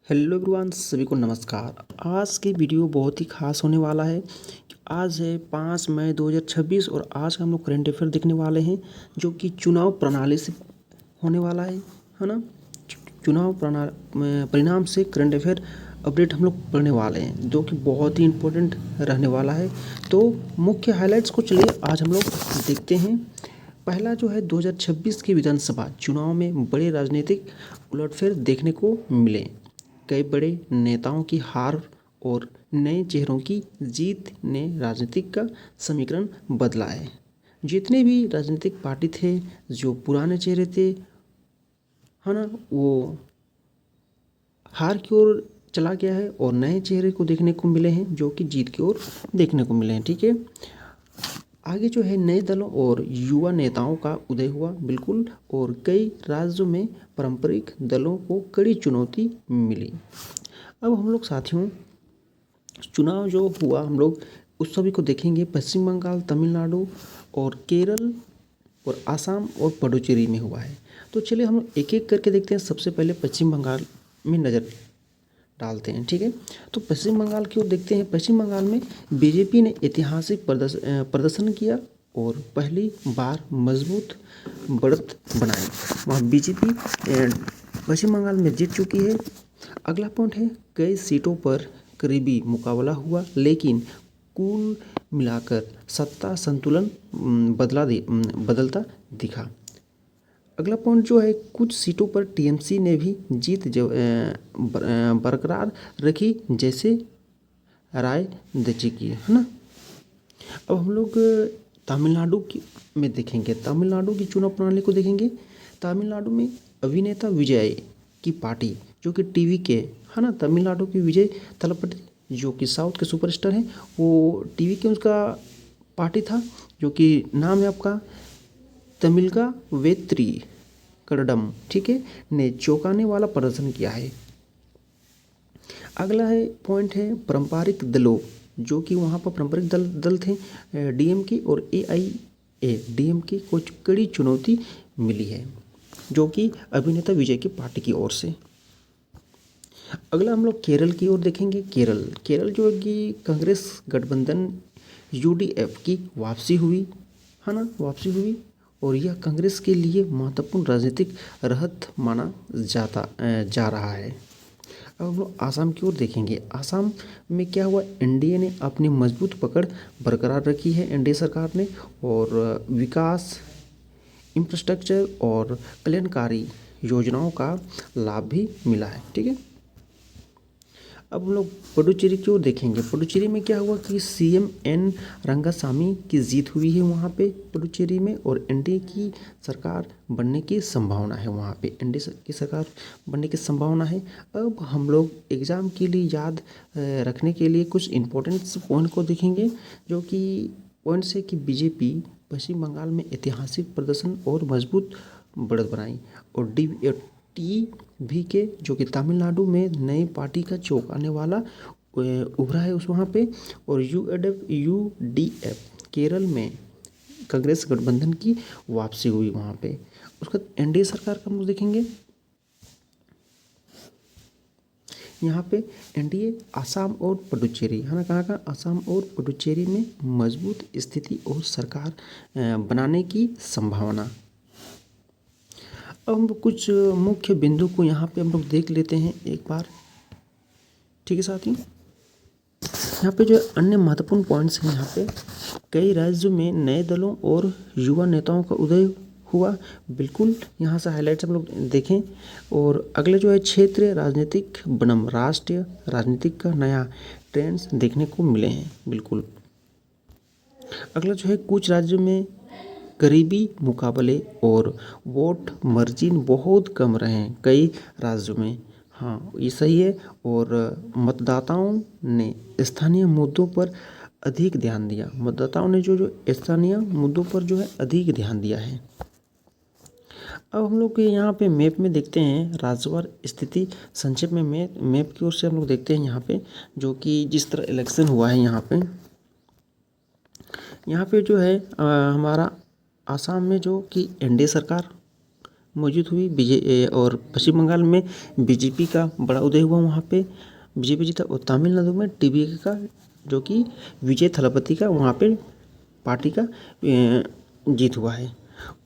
Hello everyone, सभी को नमस्कार। आज की वीडियो बहुत ही खास होने वाला है। आज है 5 मई 2026 और आज का हम लोग करंट अफेयर देखने वाले हैं जो कि चुनाव प्रणाली से होने वाला है ना। चुनाव परिणाम से करंट अफेयर अपडेट हम लोग पढ़ने वाले हैं जो कि बहुत ही इम्पोर्टेंट रहने वाला है। तो मुख्य हाइलाइट्स को चलिए आज हम लोग देखते हैं। पहला जो है 2026 के विधानसभा चुनाव में बड़े राजनीतिक उलटफेर देखने को मिले। कई बड़े नेताओं की हार और नए चेहरों की जीत ने राजनीतिक का समीकरण बदला है। जितने भी राजनीतिक पार्टी थे, जो पुराने चेहरे थे, है ना, वो हार की ओर चला गया है और नए चेहरे को देखने को मिले हैं जो कि जीत की ओर देखने को मिले हैं। ठीक है, आगे जो है नए दलों और युवा नेताओं का उदय हुआ, बिल्कुल। और कई राज्यों में पारंपरिक दलों को कड़ी चुनौती मिली। अब हम लोग साथियों चुनाव जो हुआ हम लोग उस सभी को देखेंगे। पश्चिम बंगाल, तमिलनाडु और केरल और आसाम और पुडुचेरी में हुआ है। तो चलिए हम एक एक करके देखते हैं। सबसे पहले पश्चिम बंगाल में नज़र डालते हैं। ठीक है, तो पश्चिम बंगाल की ओर देखते हैं। पश्चिम बंगाल में बीजेपी ने ऐतिहासिक प्रदर्शन किया और पहली बार मजबूत बढ़त बनाई। वहाँ बीजेपी पश्चिम बंगाल में जीत चुकी है। अगला पॉइंट है, कई सीटों पर करीबी मुकाबला हुआ, लेकिन कुल मिलाकर सत्ता संतुलन बदलता दिखा। अगला पॉइंट जो है, कुछ सीटों पर टीएमसी ने भी जीत बरकरार रखी, जैसे रायबरेली की, है ना। अब हम लोग तमिलनाडु की में देखेंगे। तमिलनाडु की चुनाव प्रणाली को देखेंगे। तमिलनाडु में अभिनेता विजय की पार्टी जो कि टीवी के, है ना, तमिलनाडु की विजय तलपति जो कि साउथ के सुपरस्टार हैं, वो टीवी के उसका पार्टी था जो कि नाम है आपका तमिलका वेत्री कड़डम, ठीक है, ने चौंकाने वाला प्रदर्शन किया है। अगला है पॉइंट है पारंपरिक दलों, जो कि वहाँ पर पारंपरिक दल थे डीएमके और एआईएडीएमके को कड़ी चुनौती मिली है जो कि अभिनेता विजय की पार्टी की ओर से। अगला हम लोग केरल की ओर देखेंगे। केरल जो है कि कांग्रेस गठबंधन यूडीएफ की वापसी हुई, है ना, वापसी हुई और यह कांग्रेस के लिए महत्वपूर्ण राजनीतिक राहत माना जा रहा है। अब हम लोग आसाम की ओर देखेंगे। आसाम में क्या हुआ, एनडीए ने अपनी मजबूत पकड़ बरकरार रखी है, एनडीए सरकार ने, और विकास, इंफ्रास्ट्रक्चर और कल्याणकारी योजनाओं का लाभ भी मिला है। ठीक है, अब हम लोग पुडुचेरी की ओर देखेंगे। पुडुचेरी में क्या हुआ कि सीएम एन रंगासामी की जीत हुई है वहाँ पे पुडुचेरी में, और एनडीए की सरकार बनने की संभावना है। वहाँ पे एनडीए की सरकार बनने की संभावना है। अब हम लोग एग्ज़ाम के लिए याद रखने के लिए कुछ इम्पोर्टेंट पॉइंट को देखेंगे, जो कि पॉइंट्स है कि बीजेपी पश्चिम बंगाल में ऐतिहासिक प्रदर्शन और मजबूत बढ़त बनाई, और टीवी के जो कि तमिलनाडु में नई पार्टी का चौंकाने वाला उभरा है उस वहाँ पे, और यूडीएफ केरल में कांग्रेस गठबंधन की वापसी हुई वहाँ पे। उसका एनडीए सरकार का हम देखेंगे। यहाँ पे एनडीए आसाम और पुडुचेरी, है ना, कहाँ आसाम और पुडुचेरी में मजबूत स्थिति और सरकार बनाने की संभावना। अब हम कुछ मुख्य बिंदु को यहाँ पे हम लोग देख लेते हैं एक बार। ठीक है साथियों, यहाँ पे जो अन्य महत्वपूर्ण पॉइंट्स हैं, यहाँ पे कई राज्यों में नए दलों और युवा नेताओं का उदय हुआ, बिल्कुल। यहाँ से हाइलाइट्स हम लोग देखें। और अगले जो है क्षेत्रीय राजनीतिक बनाम राष्ट्रीय राजनीतिक का नया ट्रेंड्स देखने को मिले हैं, बिल्कुल। अगला जो है कुछ राज्यों में करीबी मुकाबले और वोट मार्जिन बहुत कम रहे हैं कई राज्यों में। हाँ, ये सही है। और मतदाताओं ने स्थानीय मुद्दों पर अधिक ध्यान दिया। मतदाताओं ने जो स्थानीय मुद्दों पर जो है अधिक ध्यान दिया है। अब हम लोग यहाँ पे मैप में देखते हैं राज्यवार स्थिति संक्षेप में। मैप की ओर से हम लोग देखते हैं यहाँ पे, जो कि जिस तरह इलेक्शन हुआ है यहाँ पे जो है हमारा आसाम में जो कि एनडीए सरकार मौजूद हुई। और पश्चिम बंगाल में बीजेपी का बड़ा उदय हुआ, वहाँ पे बीजेपी जीता। और तमिलनाडु में टीवीके का, जो कि विजय थलापति का, वहाँ पे पार्टी का जीत हुआ है।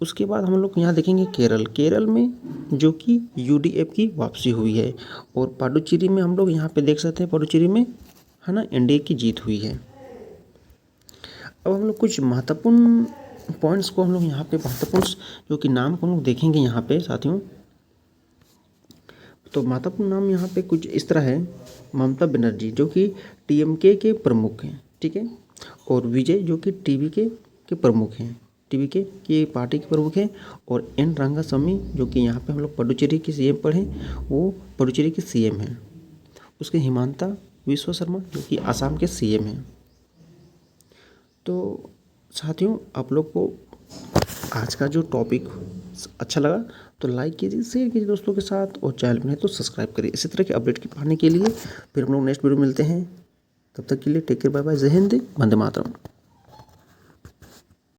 उसके बाद हम लोग यहाँ देखेंगे केरल में जो कि यूडीएफ की वापसी हुई है। और पुडुचेरी में हम लोग यहाँ पे देख सकते हैं, पुडुचेरी में है ना एनडीए की जीत हुई है। अब हम लोग कुछ महत्वपूर्ण पॉइंट्स को हम लोग यहाँ पे महत्वपूर्ण जो कि नाम को हम लोग देखेंगे यहाँ पे साथियों। तो महत्वपूर्ण नाम यहाँ पे कुछ इस तरह है। ममता बनर्जी जो कि टीएमके के प्रमुख हैं, ठीक है। और विजय जो कि टीवीके के प्रमुख हैं, टीवीके की पार्टी के प्रमुख हैं। और एन रंगास्वामी जो कि यहाँ पे हम लोग पुडुचेरी के सीएम पढ़े, वो पुडुचेरी के सीएम हैं। उसके हिमांता बिस्वा शर्मा जो कि आसाम के सीएम हैं। तो साथियों, आप लोग को आज का जो टॉपिक अच्छा लगा तो लाइक कीजिए, शेयर कीजिए दोस्तों के साथ, और चैनल में नहीं तो सब्सक्राइब करिए इसी तरह के अपडेट के पाने के लिए। फिर हम लोग नेक्स्ट वीडियो मिलते हैं, तब तक के लिए टेक केयर, बाय बाय, जय हिंद, वंदे मातरम।